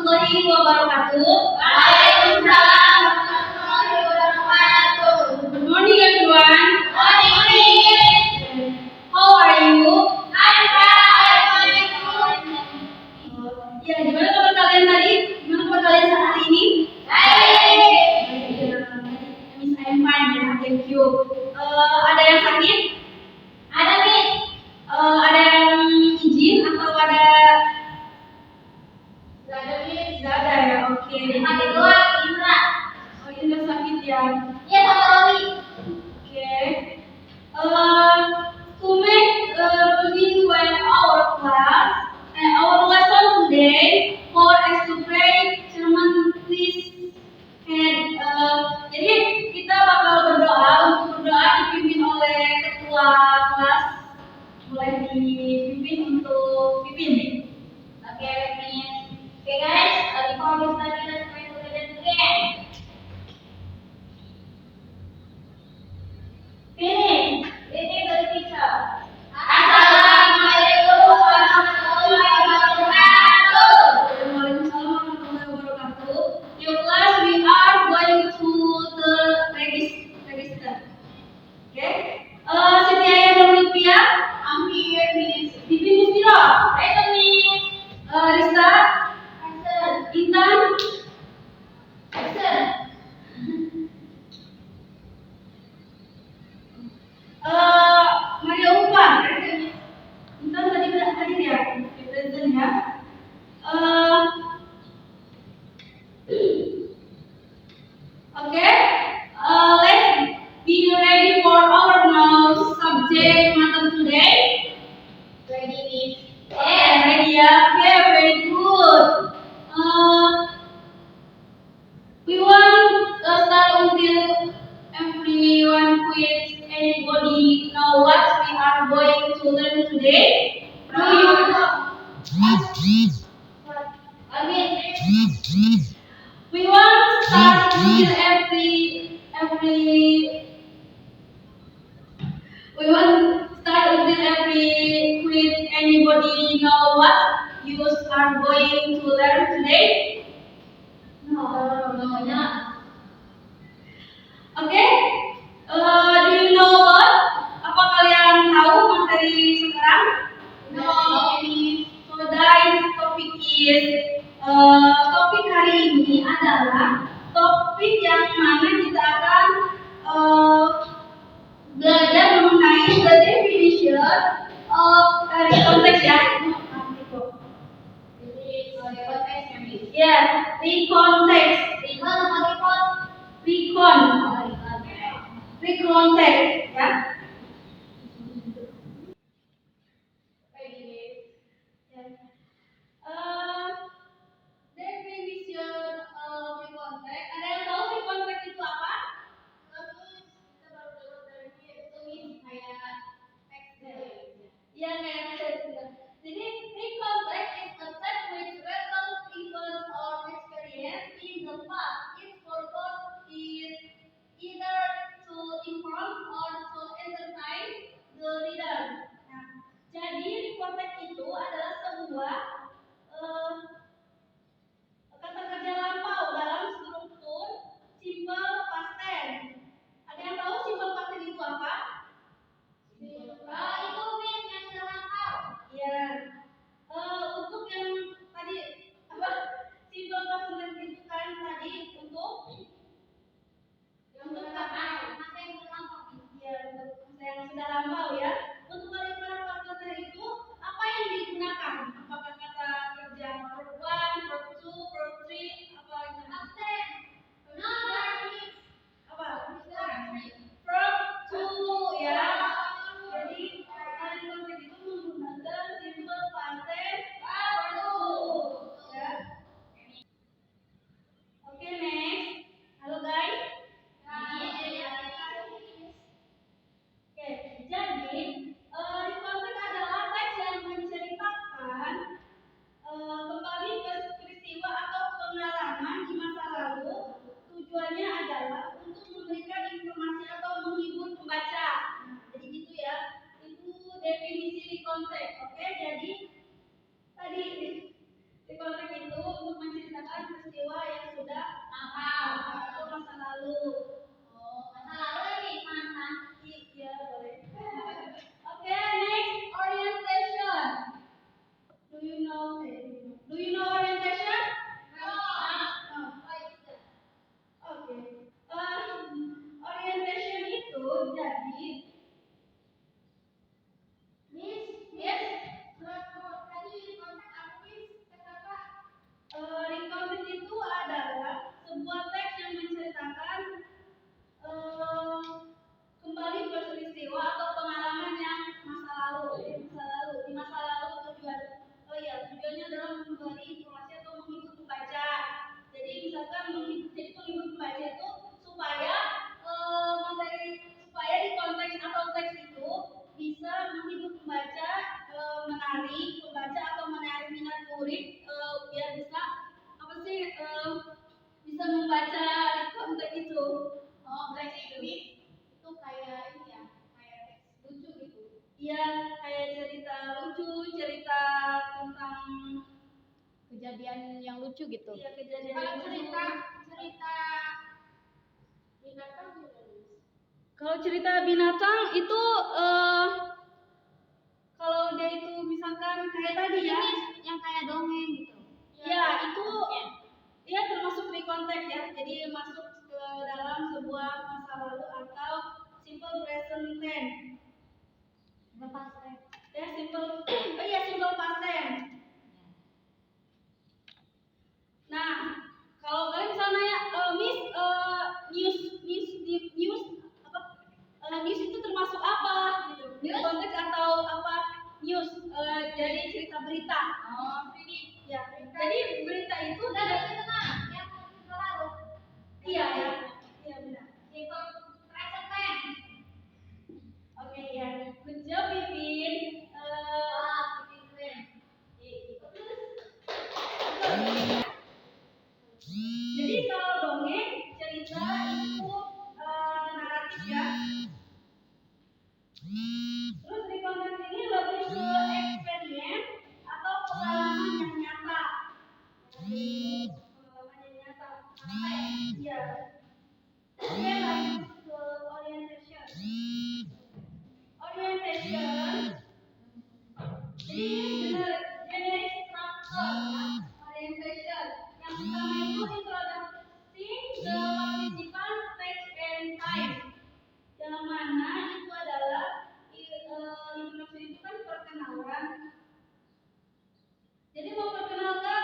warahmatullahi wabarakatuh. Waalaikumsalam warahmatullahi wabarakatuh. Good morning everyone. Morning. How are you? I'm fine. Ya, gimana kabar kalian tadi? Gimana kabar kalian saat hari ini? Baik. Miss, I'm fine ya, thank you. Ada yang sakit? Ada Miss. Ada yang izin atau ada? Gak ada Miss. Gak ada ya, oke. Sakit doang, Indra. Oh, Indra sakit ya. Iya sama Romi. Oke. To make routine well our class, our lesson today for us to pray sermon please. And jadi kita bakal berdoa, untuk berdoa dipimpin oleh ketua kelas, boleh dipimpin untuk pimpin. Okay, Miss. Okay guys, before we start, let's pray together again. Finish. Reading the teacher. Assalamualaikum warahmatullahi wabarakatuh. Waalaikumsalam warahmatullahi wabarakatuh. Your class, we are going to the register. Okay. Setia yang Olivia, I'm here, Miss. Bibi Mustira, Present, Miss. Rista, Present. Intan, Present. Maria Upa. Present, Miss. Intan tadi udah hadir ya, di present ya. Okay. Let's be ready for our now subject matter today. Ready, Miss. Okay, ready ya? Okay, very good. We want start until everyone quit. Anybody know what we are going to learn today? Do you? We want start until we want start until every quit. Anybody know what you are going to learn today? No. Okay. Do you know what? Apa kalian tahu materi sekarang? No, Miss. So guys, topik hari ini adalah topik yang mana kita akan belajar mengenai the definition of dari konteks ya. Ya, recontext ya. Definition of recontext. Ada yang tahu recontext itu apa? Ya, kayak gitu. Jadi recontext is a time which records events or experience in the past. Its purpose is either to inform or to entertain the reader. Nah, jadi recontext itu adalah sebuah kata kerja lampau dalam struktur simple past tense. Ada yang tahu simple past tense itu apa? Itu Miss yang sudah lampau. Ya. Untuk yang tadi apa? Simple past tense itu kan tadi untuk Masa yang sudah lampau. ya untuk masa yang sudah lampau ya. Untuk kalimat past tense itu apa yang digunakan? Apakah kata kerja verb 1, verb 2, verb 3, apa itu? Absen. Apa? Verb 2 ya. Jadi kalimat itu menggunakan simple past tense verb 2 ya. Oke, next. Halo guys. Oke, jadi recontext adalah teks yang menceritakan kembali ke peristiwa atau pengalaman di masa lalu. Tujuannya adalah untuk memberikan informasi atau menghibur pembaca. Nah, jadi gitu ya. Itu definisi recontext. Oke, jadi tadi recontext itu untuk menceritakan Din. Miss, Yes. tadi kontak apa Miss? Kata Kak. Recounting itu adalah sebuah teks yang menceritakan kembali peristiwa atau pengalaman yang masa lalu. Di masa lalu tujuannya adalah memberi informasi atau menghibur pembaca. Jadi misalkan menghibur pembaca itu supaya supaya di konteks atau teks itu bisa menghibur pembaca, menarik pembaca atau menarik minat murid, biar bisa bisa membaca di konteks itu. Oh, berarti Miss itu kayak ini ya, kayak teks lucu gitu. Iya, kayak cerita lucu, cerita tentang Kejadian yang lucu gitu. iya kejadian Kalau lucu. cerita binatang juga Miss. Kalau cerita binatang itu kalau dia itu misalkan kayak tadi ya, Yang kayak dongeng gitu. ya itu ya termasuk di konteks ya. Jadi masuk ke dalam sebuah masa lalu atau simple present tense. Past tense. Ya simple past tense. Nah, kalau kalian misalnya nanya, Miss, news apa? News itu termasuk apa? Gitu. News? Konteks atau apa? News, jadi cerita berita. Oh, ini. Ya, jadi berita itu Udah ada cerita yang lalu. iya ya, iya benar. Simple present tense. Oke ya, good job Pipin. Jadi kalau dongeng cerita itu naratif ya. Terus di konteks ini lebih ke experience atau pengalaman yang nyata. Pengalaman yang nyata. Iya. Oke, lanjut ke orientation. Orientation. Jadi generic structure ya. Orientation. Yang pertama itu introducing the participant stage and time. Yang mana itu adalah introduksi itu kan perkenalan. Jadi memperkenalkan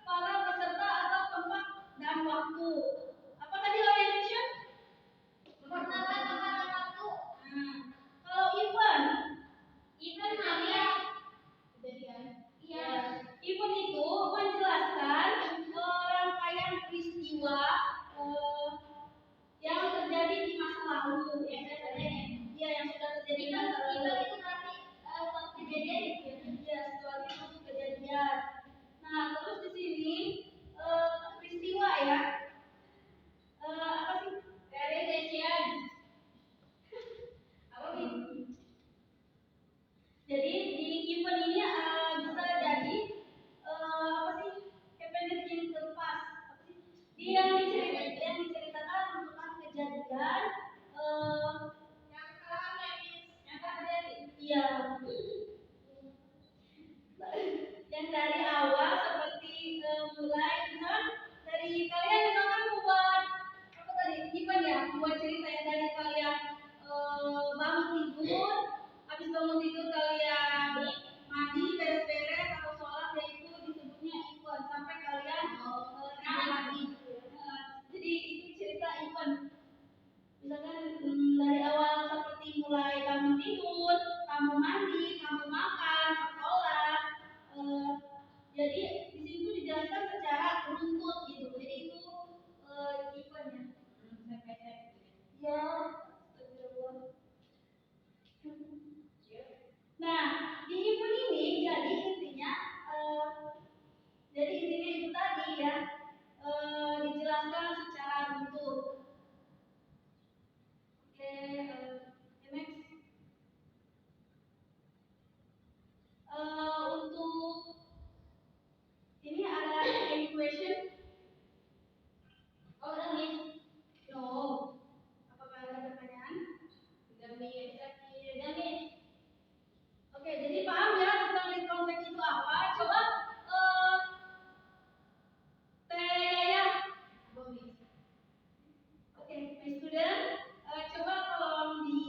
para peserta atau tempat dan waktu. Apa tadi orientation? Memperkenalkan tempat dan waktu. Kalau event Ada kejadian. iya, event itu menjelaskan rangkaian peristiwa yang terjadi di masa lalu. Iya, yang sudah terjadi di masa lalu. Itu berarti suatu kejadian gitu. Iya, suatu kejadian. Nah, terus di sini peristiwa ya. Apa sih? Orientation. Apa sih? Jadi di event ini bisa jadi apa sih? Happened in the past. Apa sih? Dia yang diceritakan merupakan kejadian Yang sekarang yang akan terjadi. Iya. Yang dari awal seperti mulai misalkan dari kalian misalkan membuat apa tadi event ya, membuat cerita yang dari kalian bangun tidur, habis bangun tidur kalian mandi beres-beres atau sholat, yaitu disebutnya event sampai kalian tidur lagi. Jadi itu cerita event. Misalkan dari awal seperti mulai bangun tidur, kamu mandi, kamu makan, sekolah. Jadi di situ dijelaskan secara runtut gitu. Jadi itu eventnya. Ya, astagfirullah. Nah, di event ini jadi intinya itu tadi ya, dijelaskan secara runtut. Oke, next. Untuk ini ada any question? Oh, udah Miss. No. Apakah ada pertanyaan? Udah Miss. Udah Miss. Oke, jadi paham ya tentang lead contact itu apa? Coba Teh Yaya. Apa Miss? Oke, my student, coba tolong di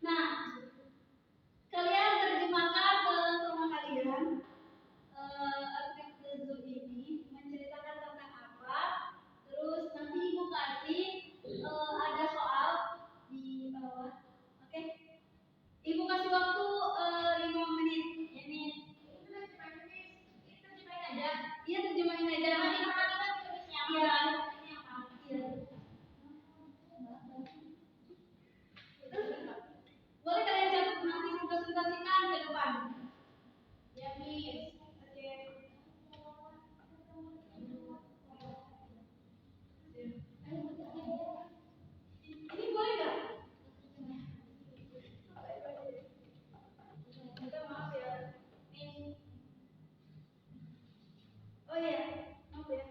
Nah, kalian terjemahkan ke rumah kalian. Artikel Zoo ini menceritakan tentang apa? Terus nanti ibu kasih ada soal di bawah. Oke? Ibu kasih waktu 5 menit. Ini terjemahin aja. Iya, terjemahin aja. Nanti kita tulisnya. Iya. Ini apa? Iya. Boleh kalian catat nanti presentasikan ke depan. Ya, Miss. Oke. Ini boleh nggak? Minta maaf ya. Miss. Oh iya, maaf ya.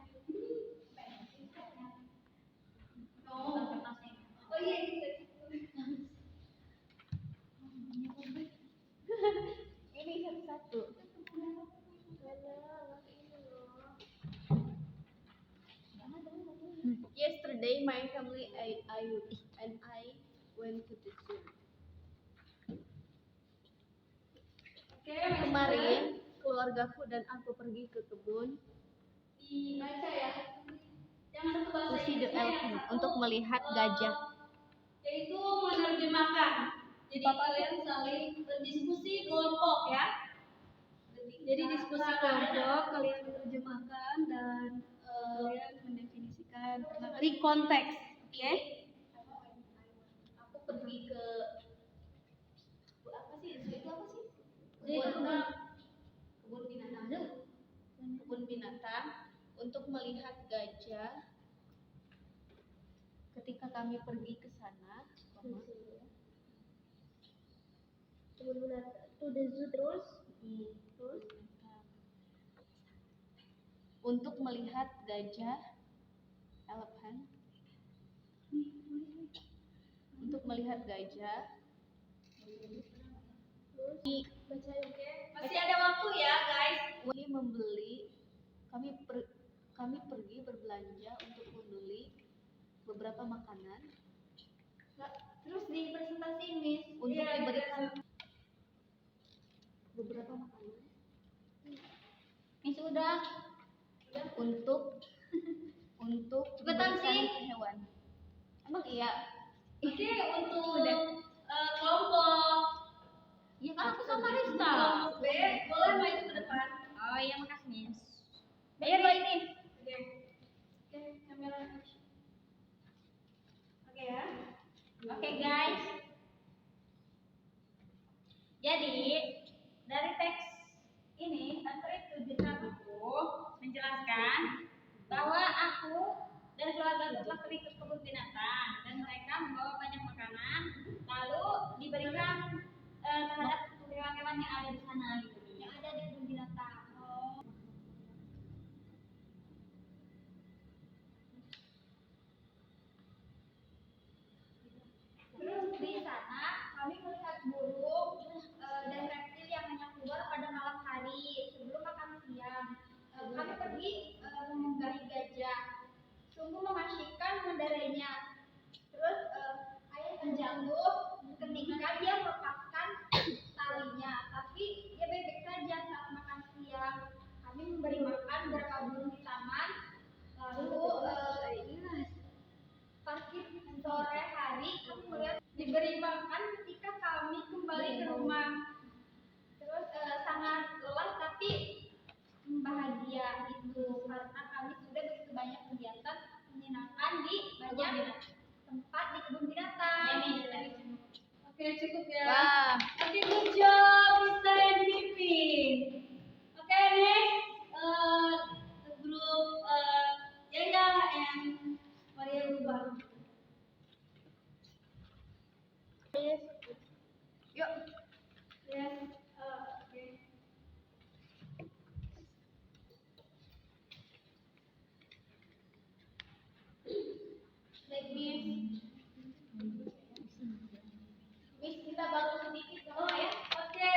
Oh iya, Ini satu-satu. Yesterday, my family and I went to the zoo. Oke, Kemarin, keluargaku dan aku pergi ke kebun dibaca ya. Yang satu bahasa to see the Inggrisnya, yang elephant satu, untuk melihat gajah. yaitu menerjemahkan. Jadi kalian saling berdiskusi kelompok ya. Jadi diskusi kelompok, kalian terjemahkan dan kalian mendefinisikan konteks, oke? Aku pergi ke apa sih? Itu apa sih? Kebun binatang untuk melihat gajah. Ketika kami pergi ke sana, To the zoo terus. untuk melihat gajah, elephant, untuk melihat gajah. Baca oke. Masih ada waktu ya, guys. Kami pergi berbelanja untuk membeli beberapa makanan Terus di presentasi Miss. untuk Iya, diberikan beberapa makanan Miss udah. untuk Cepetan diberikan sih. ke hewan. Emang iya? Oke, untuk kelompok Iya kan aku sama Rista. kelompok B, boleh maju ke depan. Oh iya makasih Miss. Ayo dua ini. Oke, kamera action. Oke ya. Oke guys. Jadi dari teks ini Tante itu jurnal buku menjelaskan bahwa aku dan keluarga telah pergi ke kebun binatang dan mereka membawa banyak makanan lalu diberikan terhadap hewan-hewan yang ada di sana gitu, yang ada di kebun binatang. Terus di sana kami melihat burung dan reptil yang hanya keluar pada malam hari sebelum makan siang. Kami pergi menunggangi gajah. Sungguh mengasyikkan mengendarainya. Terus ayah terjatuh ketika dia melepaskan talinya, tapi dia baik-baik saja saat makan siang. Kami memberi makan beberapa burung di taman. Lalu parkir sore hari kami melihat diberi makan ketika kami kembali ke rumah. Terus sangat lelah tapi bahagia itu karena kami sudah begitu banyak kegiatan menyenangkan di banyak tempat di kebun binatang. Oke, cukup ya. Wah, Oke, good job, Mr. and Pipin. Oke, next group Yaya and Maria Rubah. yuk. Yes. Oke. Baik Miss kita bantu sedikit dong ya. Oke,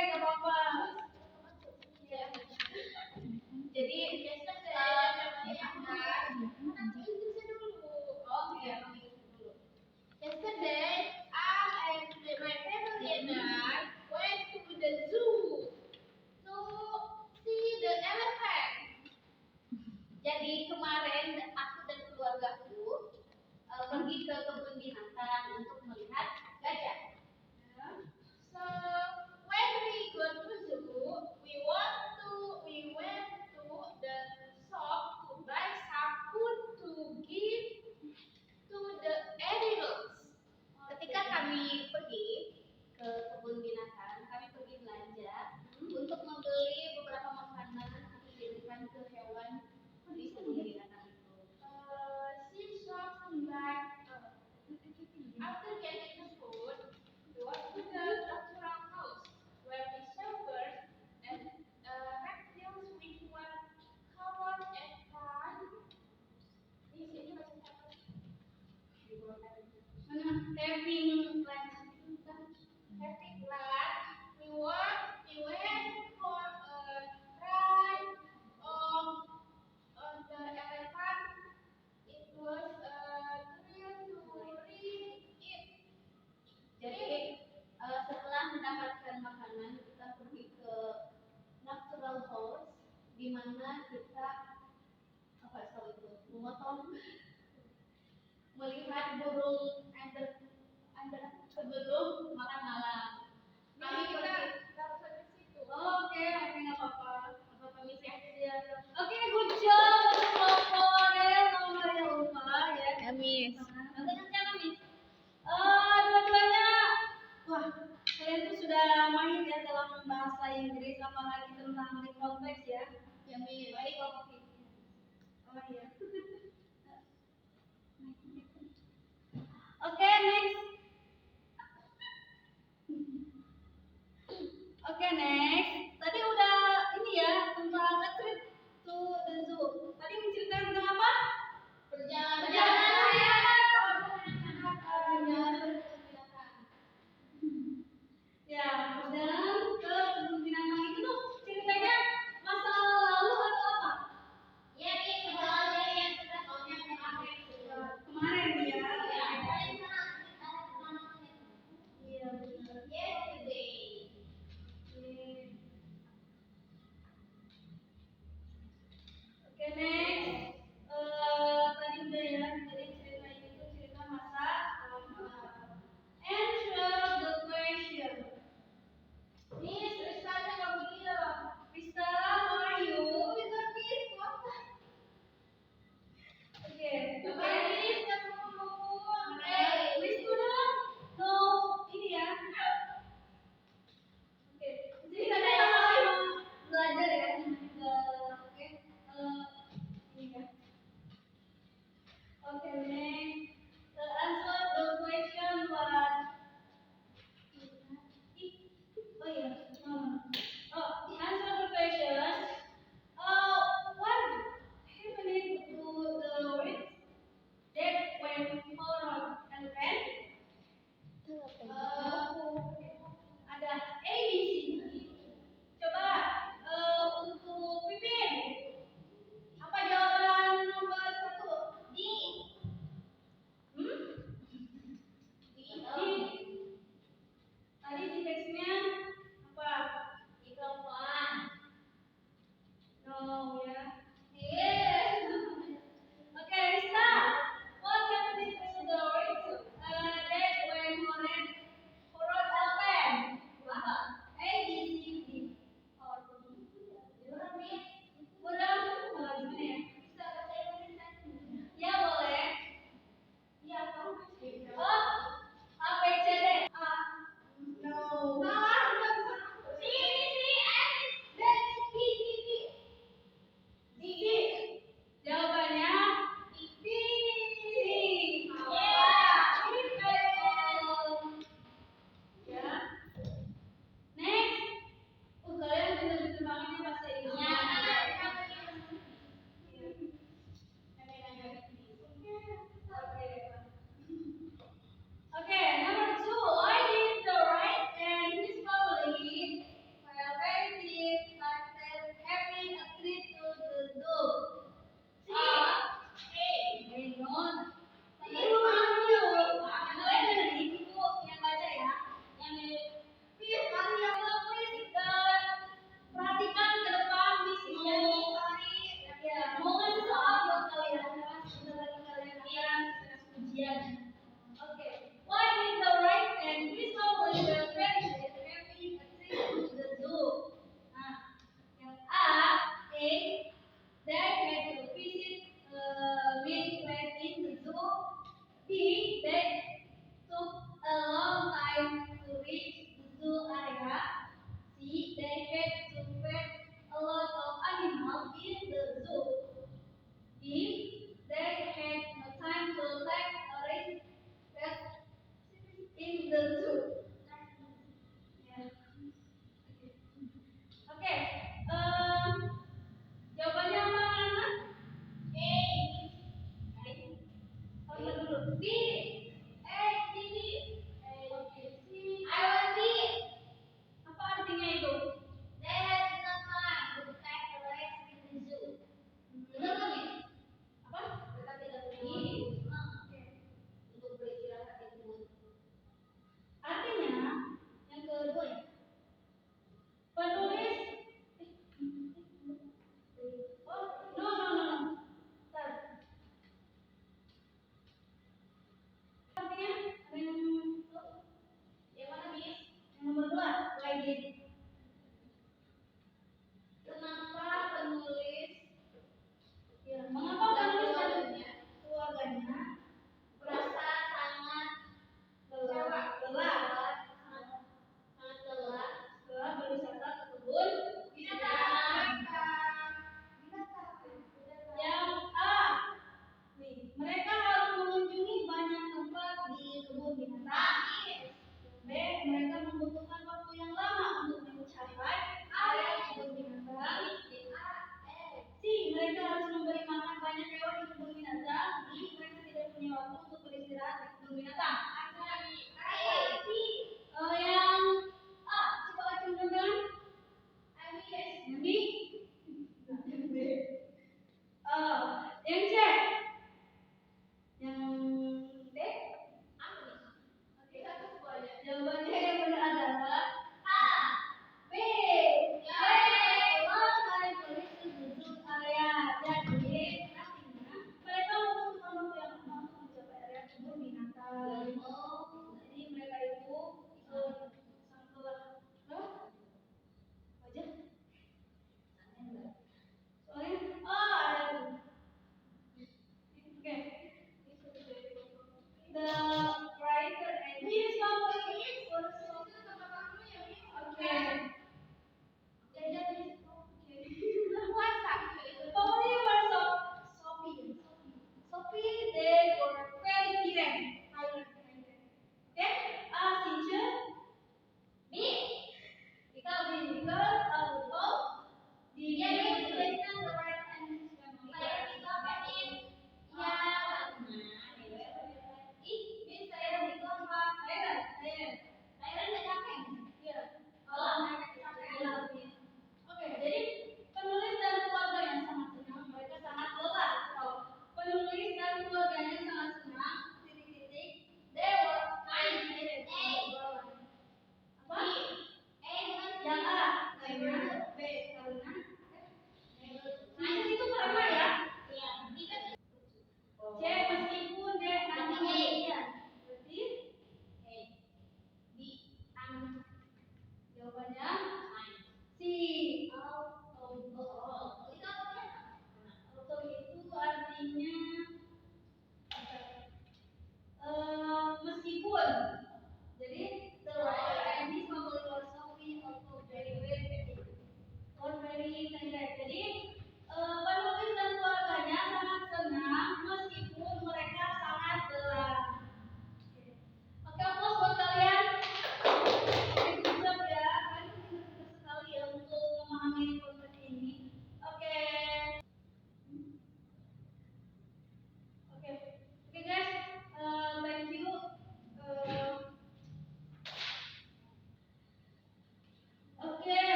Having like Happy class, we went for a ride on the elephant. It was a thrill to read it. jadi setelah mendapatkan makanan kita pergi ke natural house di mana kita apa itu memotong melihat burung under sebelum makan malam. Kami pergi. Oke, nggak apa-apa. Permisi aja. Oke, good job untuk kelompok ya, sama yang lupa ya. Kamis. Dua-duanya, wah, kalian tuh sudah mahir ya dalam bahasa Inggris, apalagi tentang di konteks ya. Baik, oke. Oh iya. Oke, next. Oke, next. Tadi udah ini ya tentang a trip to the zoo. Tadi menceritakan tentang apa? Ya, perjalanan ke kebun binatang itu tuh ceritanya masa lalu atau apa? Kemarin ya. Iya, benar. Oke, next. Tadi udah ya, jadi cerita ini tuh cerita masa lalu. Answer the question. Krista, how are you? Okay. Please student, no, ini ya. Oke, jadi kita sama-sama belajar ya. Oke, ini ya. Okay, next. Answer the question what? Oh yeah. Answer the question. What happened to the words that went forward and when? Ada A, B, C, D. Coba untuk Pipin. Apa jawaban nomor 1? D. Tadi di teksnya apa? No ya. Okay, Rista. What happened to the words that when forward open? Apa? A, B, C, D. Kurang? Gimana ya? Ya boleh. Oh, A, B, C, D. A. No. Jawabannya C. Ya. Next. Kalian bener-bener banget ya bahasa Inggris. Okay, number 2. I did the right and his family were very excited having a trip to the zoo. Very good. Mulai dari ibu yang baca ya. Please, perhatikan ke depan misinya. Ya, mau ngasih soal buat kalian karena sebentar lagi kalian akan ujian. Okay. Why did the right and his family were very having a trip to the zoo? Nah, yang A, they had to visit many places in the zoo. B, they took a long time to reach the zoo area. C, they had to feed a lot of animals in the zoo. D, they had no time to take a rest in the zoo. Oke. Jawabannya apa anak? A. Apa dulu? B. A. kebun binatang. Yang A, coba acung dengan B. Yang C. Yang D. Jawabannya yang benar adalah A, B. Kalau kalian tulis tujuh area, jadi artinya mereka membutuhkan waktu yang lama untuk mencapai area kebun binatang. Jadi mereka itu sampai wajah. Soalnya ada. Oke. The